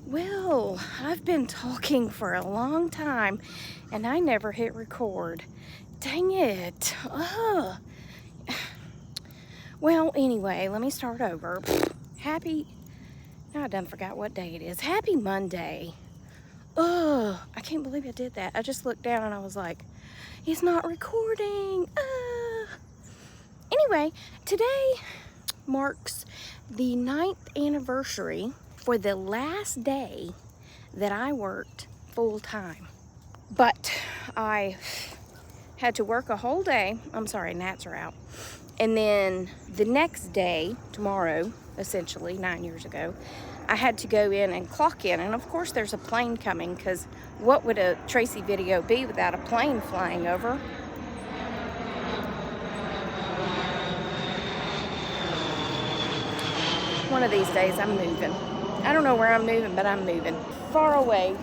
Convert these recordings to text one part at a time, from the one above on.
Well, I've been talking for a long time and I never hit record. Dang it. Ugh. Well, anyway, let me start over. Now I done forgot what day it is. Happy Monday. Ugh, I can't believe I did that. I just looked down and I was like, it's not recording. Anyway, today marks the 9th anniversary for the last day that I worked full time. But I had to work a whole day. I'm sorry, gnats are out. And then the next day, tomorrow, essentially 9 years ago, I had to go in and clock in. And of course there's a plane coming, because what would a Tracy video be without a plane flying over? One of these days I'm moving. I don't know where I'm moving, but I'm moving. Far away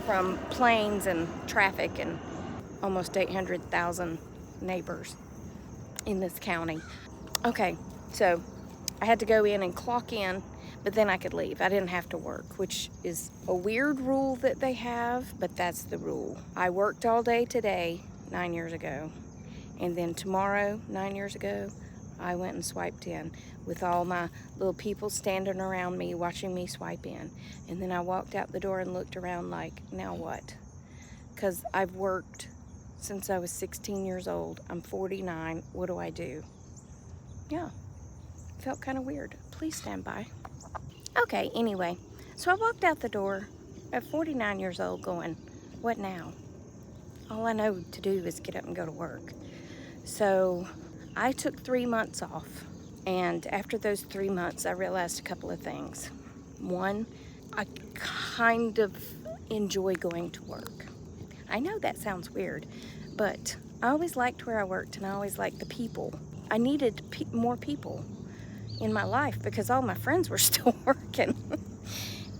from planes and traffic and almost 800,000 neighbors in this county. Okay, so I had to go in and clock in, but then I could leave. I didn't have to work, which is a weird rule that they have, but that's the rule. I worked all day today, 9 years ago, and then tomorrow, 9 years ago, I went and swiped in with all my little people standing around me, watching me swipe in. And then I walked out the door and looked around like, now what? Because I've worked since I was 16 years old. I'm 49. What do I do? Yeah, felt kind of weird. Please stand by. Okay, anyway, so I walked out the door at 49 years old going, what now? All I know to do is get up and go to work. So I took 3 months off. And after those 3 months, I realized a couple of things. One, I kind of enjoy going to work. I know that sounds weird, but I always liked where I worked and I always liked the people. I needed more people in my life because all my friends were still working.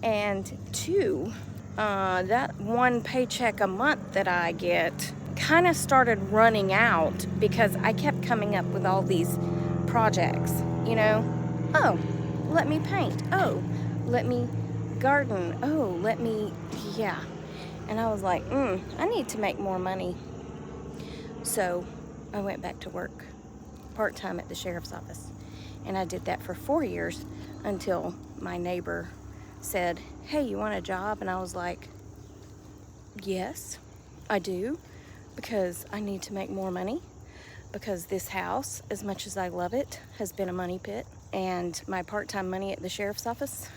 And two, that one paycheck a month that I get kind of started running out because I kept coming up with all these projects, you know. Oh, let me paint. Oh, let me garden. Oh, yeah. And I was like, I need to make more money. So I went back to work part-time at the sheriff's office. And I did that for 4 years until my neighbor said, hey, you want a job? And I was like, yes, I do, because I need to make more money. Because this house, as much as I love it, has been a money pit. And my part-time money at the sheriff's office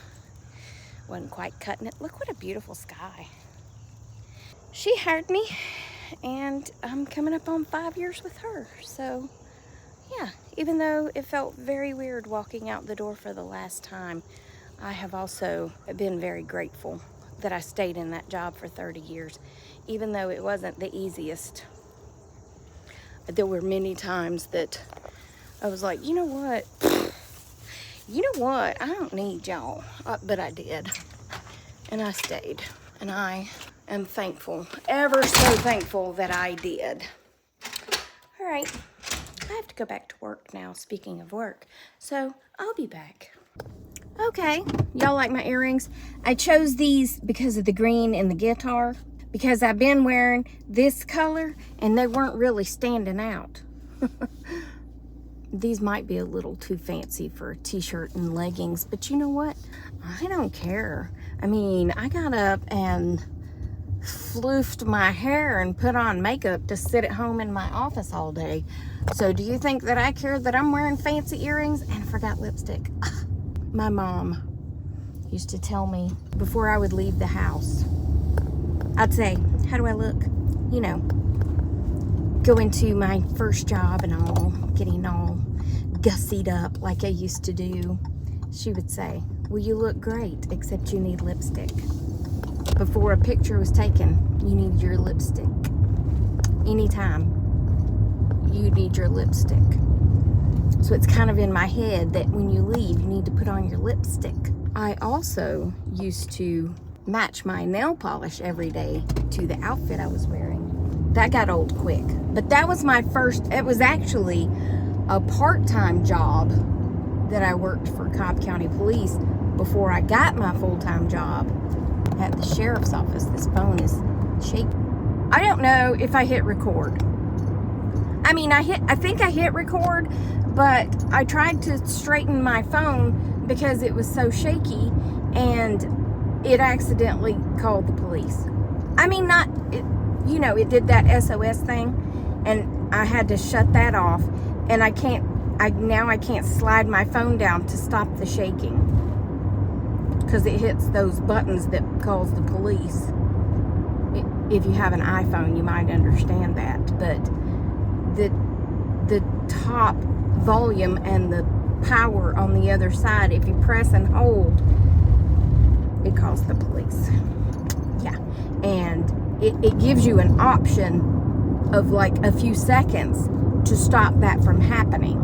wasn't quite cutting it. Look what a beautiful sky. She hired me, and I'm coming up on 5 years with her. So, yeah, even though it felt very weird walking out the door for the last time, I have also been very grateful that I stayed in that job for 30 years, even though it wasn't the easiest. There were many times that I was like, you know what? I don't need y'all. But I did. And I stayed. And I am thankful, ever so thankful that I did. All right. I have to go back to work now, speaking of work. So I'll be back. Okay. Y'all like my earrings? I chose these because of the green and the guitar. Because I've been wearing this color and they weren't really standing out. These might be a little too fancy for a t-shirt and leggings, but you know what? I don't care. I mean, I got up and floofed my hair and put on makeup to sit at home in my office all day. So do you think that I care that I'm wearing fancy earrings? And I forgot lipstick. My mom used to tell me before I would leave the house, I'd say, how do I look? You know, going to my first job and all, getting all gussied up like I used to do. She would say, well, you look great, except you need lipstick. Before a picture was taken, you need your lipstick. Anytime, you need your lipstick. So it's kind of in my head that when you leave, you need to put on your lipstick. I also used to match my nail polish every day to the outfit I was wearing. That got old quick. But that was my first, it was actually a part-time job that I worked for Cobb County Police before I got my full-time job at the sheriff's office. This phone is shaky. I don't know if I hit record. I mean, I think I hit record, but I tried to straighten my phone because it was so shaky, and it accidentally called the police. I mean, it did that SOS thing, and I had to shut that off, and I can't slide my phone down to stop the shaking because it hits those buttons that calls the police. If you have an iPhone, you might understand that, but the top volume and the power on the other side, if you press and hold, it calls the police. Yeah, and it gives you an option of like a few seconds to stop that from happening.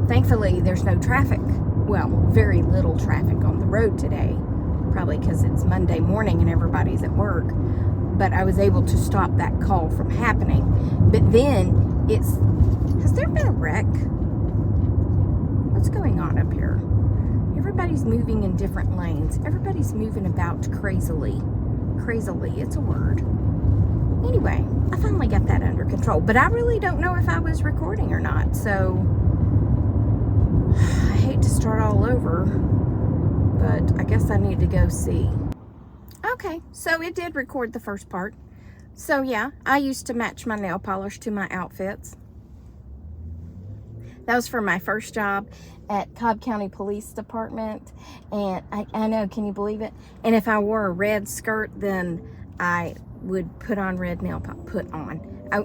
Thankfully, there's no traffic. Well, very little traffic on the road today, probably because it's Monday morning and everybody's at work. But I was able to stop that call from happening. But then has there been a wreck? What's going on up here? Everybody's moving in different lanes. Everybody's moving about crazily. Crazily, it's a word. Anyway, I finally got that under control. But I really don't know if I was recording or not. So, I hate to start all over. But I guess I need to go see. Okay, so it did record the first part. So yeah, I used to match my nail polish to my outfits. That was for my first job at Cobb County Police Department. And I know, can you believe it? And if I wore a red skirt, then I would put on red nail polish. I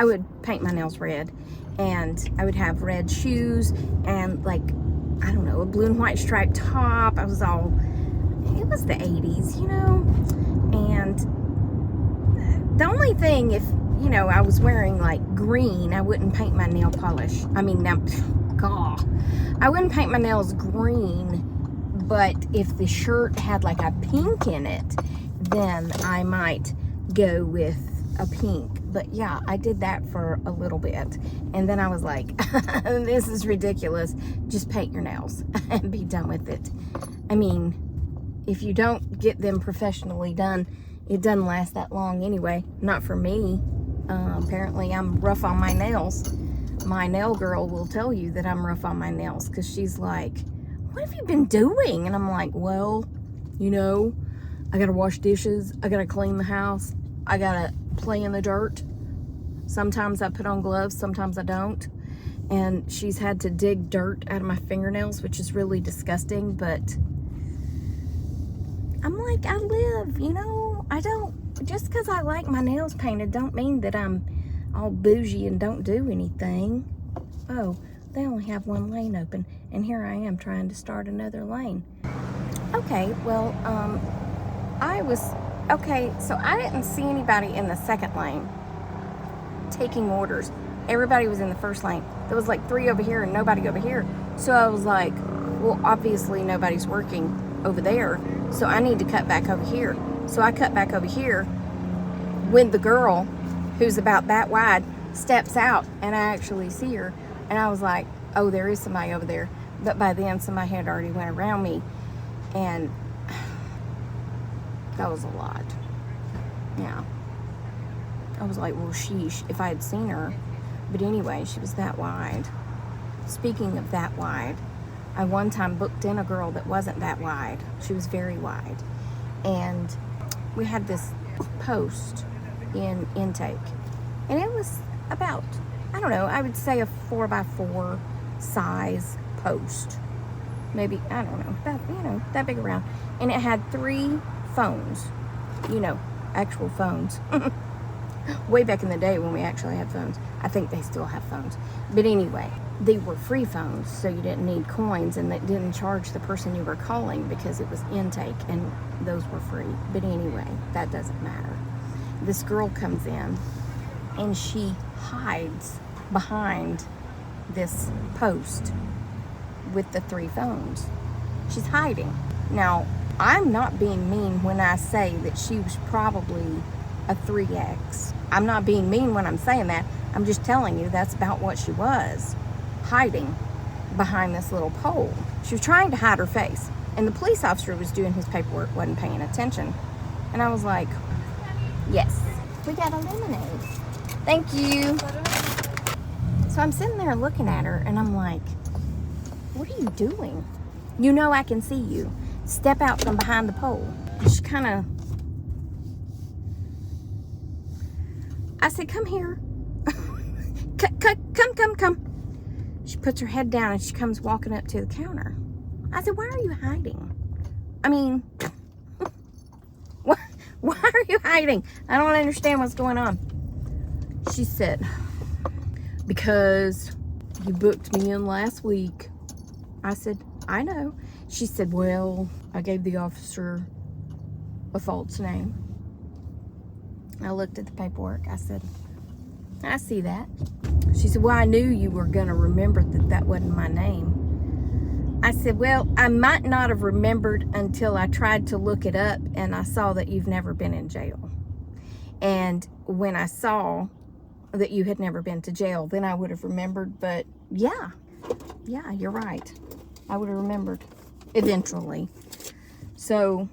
would paint my nails red. And I would have red shoes and like, I don't know, a blue and white striped top. It was the 80s, and the only thing, if, I was wearing like green, I wouldn't paint my nail polish. I mean, I wouldn't paint my nails green, but if the shirt had like a pink in it, then I might go with a pink. But yeah, I did that for a little bit, and then I was like, this is ridiculous. Just paint your nails and be done with it. I mean, if you don't get them professionally done, it doesn't last that long anyway. Not for me. Apparently, I'm rough on my nails. My nail girl will tell you that I'm rough on my nails because she's like, what have you been doing? And I'm like, well, I gotta wash dishes. I gotta clean the house. I gotta play in the dirt. Sometimes I put on gloves. Sometimes I don't. And she's had to dig dirt out of my fingernails, which is really disgusting, but I'm like, I live, I don't, just because I like my nails painted don't mean that I'm all bougie and don't do anything. Oh, they only have one lane open, and here I am trying to start another lane. Okay, well, so I didn't see anybody in the second lane taking orders. Everybody was in the first lane. There was like 3 over here and nobody over here. So I was like, well, obviously nobody's working over there, so I need to cut back over here. So I cut back over here when the girl, who's about that wide, steps out, and I actually see her, and I was like, oh, there is somebody over there. But by then somebody had already went around me, and that was a lot. Yeah, I was like, well, sheesh, if I had seen her. But anyway, she was that wide. Speaking of that wide, I one time booked in a girl that wasn't that wide. She was very wide. And we had this post in intake. And it was about, I don't know, I would say a 4x4 size post. Maybe, I don't know, about, that big around. And it had 3 phones, actual phones. Way back in the day when we actually had phones. I think they still have phones. But anyway, they were free phones, so you didn't need coins, and they didn't charge the person you were calling because it was intake, and those were free. But anyway, that doesn't matter. This girl comes in, and she hides behind this post with the 3 phones. She's hiding. Now, I'm not being mean when I say that she was probably a 3X. I'm not being mean when I'm saying that. I'm just telling you that's about what she was, hiding behind this little pole. She was trying to hide her face. And the police officer was doing his paperwork, wasn't paying attention. And I was like, yes, we got a lemonade. Thank you. So I'm sitting there looking at her and I'm like, what are you doing? You know I can see you. Step out from behind the pole. And she kind of, I said, come here. Come. She puts her head down and she comes walking up to the counter. I said, why are you hiding? I mean, why are you hiding? I don't understand what's going on. She said, because you booked me in last week. I said, I know. She said, well, I gave the officer a false name. I looked at the paperwork. I said, I see that. She said, well, I knew you were going to remember that that wasn't my name. I said, well, I might not have remembered until I tried to look it up and I saw that you've never been in jail. And when I saw that you had never been to jail, then I would have remembered. But yeah, you're right. I would have remembered eventually. So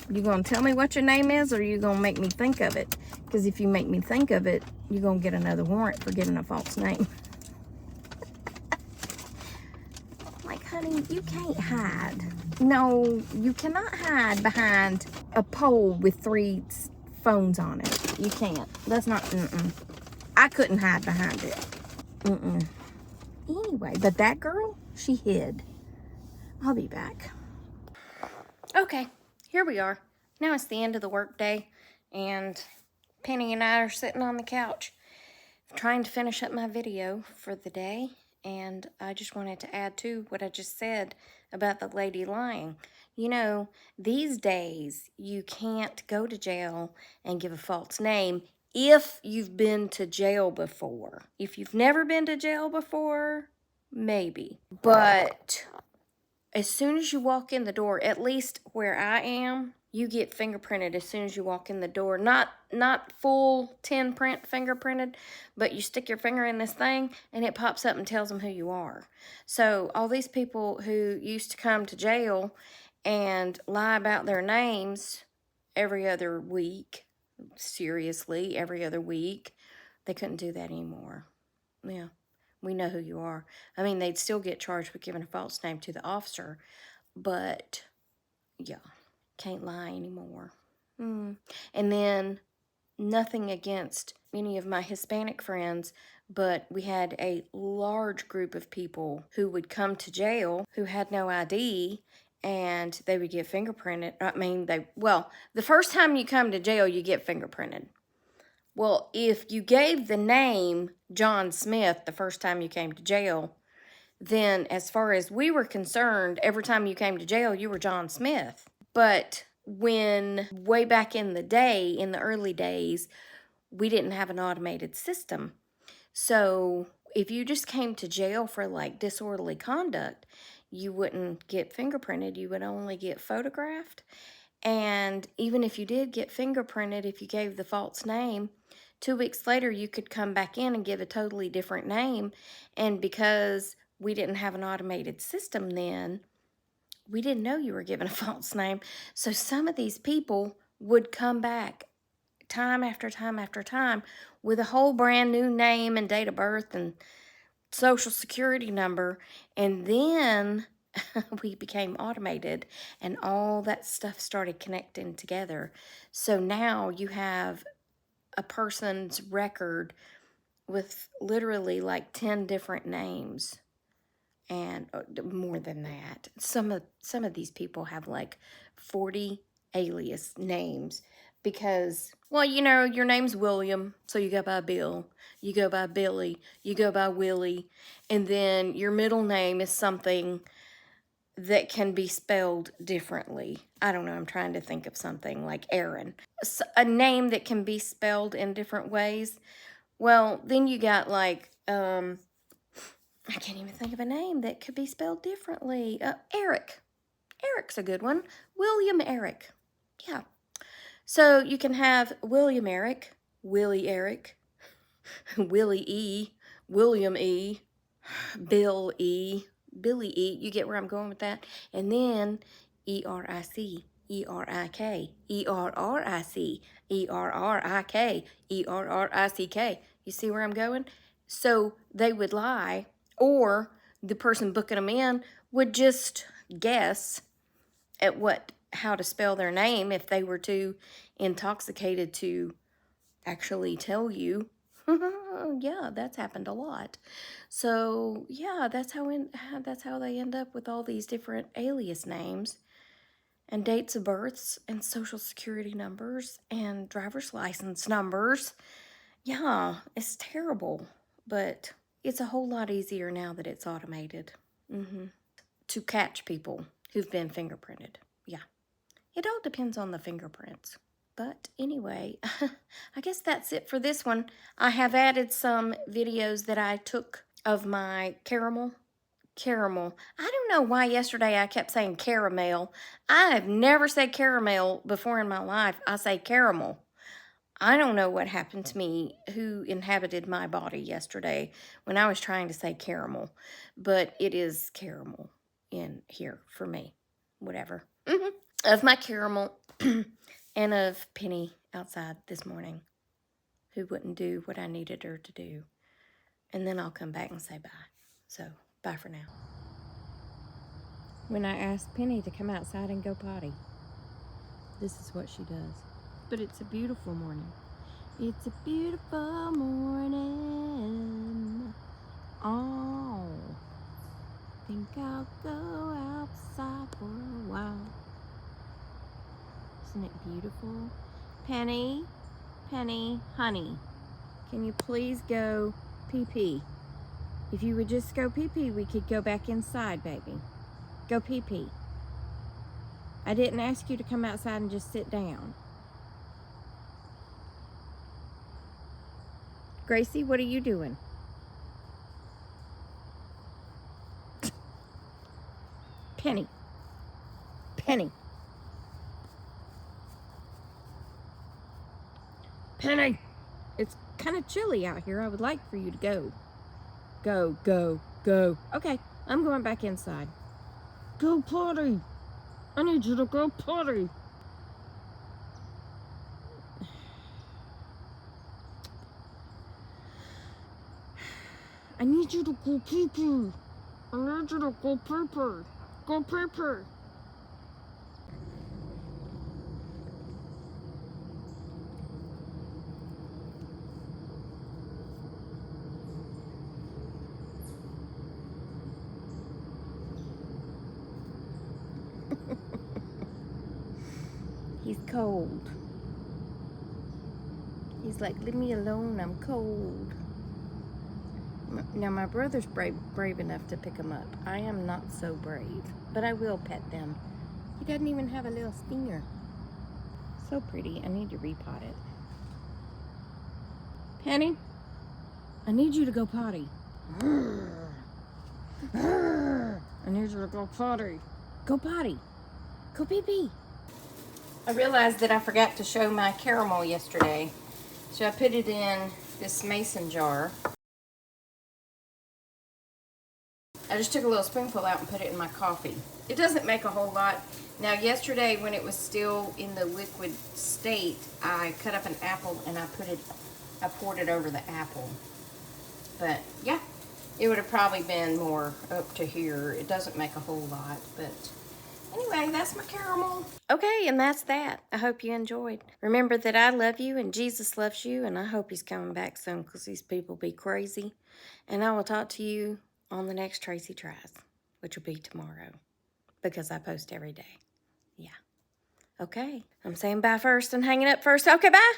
you gonna tell me what your name is, or you gonna make me think of it? Because if you make me think of it, you're gonna get another warrant for giving a false name. Like, honey, you can't hide. No, you cannot hide behind a pole with 3 phones on it. You can't. That's not, I couldn't hide behind it. Anyway, but that girl, she hid. I'll be back. Okay, here we are. Now it's the end of the workday, and Penny and I are sitting on the couch trying to finish up my video for the day. And I just wanted to add to what I just said about the lady lying. You know, these days you can't go to jail and give a false name if you've been to jail before. If you've never been to jail before, maybe. But as soon as you walk in the door, at least where I am, you get fingerprinted as soon as you walk in the door. Not full 10 print fingerprinted, but you stick your finger in this thing and it pops up and tells them who you are. So all these people who used to come to jail and lie about their names every other week, seriously, every other week, they couldn't do that anymore. Yeah, we know who you are. I mean, they'd still get charged with giving a false name to the officer, but yeah. Can't lie anymore. And then, nothing against any of my Hispanic friends, but we had a large group of people who would come to jail who had no ID, and they would get fingerprinted. I mean, the first time you come to jail, you get fingerprinted. Well, if you gave the name John Smith the first time you came to jail, then as far as we were concerned, every time you came to jail, you were John Smith. But when way back in the day, in the early days, we didn't have an automated system. So if you just came to jail for like disorderly conduct, you wouldn't get fingerprinted. You would only get photographed. And even if you did get fingerprinted, if you gave the false name, 2 weeks later, you could come back in and give a totally different name. And because we didn't have an automated system then, we didn't know you were given a false name. So some of these people would come back time after time after time with a whole brand new name and date of birth and social security number. And then we became automated and all that stuff started connecting together. So now you have a person's record with literally like 10 different names. And more than that, some of these people have like 40 alias names because, well, you know, your name's William, so you go by Bill, you go by Billy, you go by Willie, and then your middle name is something that can be spelled differently. I don't know, I'm trying to think of something like Aaron, a name that can be spelled in different ways. Well, then you got like, I can't even think of a name that could be spelled differently. Eric. Eric's a good one. William Eric. Yeah. So you can have William Eric, Willie Eric, Willie E, William E, Bill E, Billy E. You get where I'm going with that? And then E-R-I-C, E-R-I-K, E-R-R-I-C, E-R-R-I-K, E-R-R-I-C-K. You see where I'm going? So they would lie, or the person booking them in would just guess at how to spell their name if they were too intoxicated to actually tell you. Yeah, that's happened a lot. So yeah, that's how they end up with all these different alias names and dates of births and social security numbers and driver's license numbers. Yeah, it's terrible, but it's a whole lot easier now that it's automated to catch people who've been fingerprinted. Yeah, it all depends on the fingerprints. But anyway, I guess that's it for this one. I have added some videos that I took of my caramel. I don't know why yesterday I kept saying caramel. I have never said caramel before in my life. I say caramel. I don't know what happened to me, who inhabited my body yesterday when I was trying to say caramel. But it is caramel in here for me. Whatever. Of my caramel and of Penny outside this morning, who wouldn't do what I needed her to do. And then I'll come back and say bye. So, bye for now. When I asked Penny to come outside and go potty, this is what she does. But it's a beautiful morning. It's a beautiful morning. Oh, think I'll go outside for a while. Isn't it beautiful? Penny, honey, can you please go pee-pee? If you would just go pee-pee, we could go back inside, baby. Go pee-pee. I didn't ask you to come outside and just sit down. Gracie, what are you doing? Penny. Penny, it's kind of chilly out here. I would like for you to go. Go. Okay, I'm going back inside. Go potty. I need you to go potty. I need you to go pee-pee. I need you to go pee-pee. Go pee-pee. He's cold. He's like, leave me alone, I'm cold. Now, my brother's brave enough to pick him up. I am not so brave, but I will pet them. He doesn't even have a little stinger. So pretty. I need to repot it. Penny, I need you to go potty. I need you to go potty. Go potty. Go pee-pee. I realized that I forgot to show my caramel yesterday. So I put it in this mason jar. I just took a little spoonful out and put it in my coffee. It doesn't make a whole lot. Now yesterday when it was still in the liquid state, I cut up an apple and I poured it over the apple. But yeah, it would have probably been more up to here. It doesn't make a whole lot, but anyway, that's my caramel. Okay, and that's that. I hope you enjoyed. Remember that I love you and Jesus loves you, and I hope he's coming back soon because these people be crazy. And I will talk to you on the next Tracy Tries, which will be tomorrow because I post every day. Yeah. Okay, I'm saying bye first and hanging up first. Okay, bye.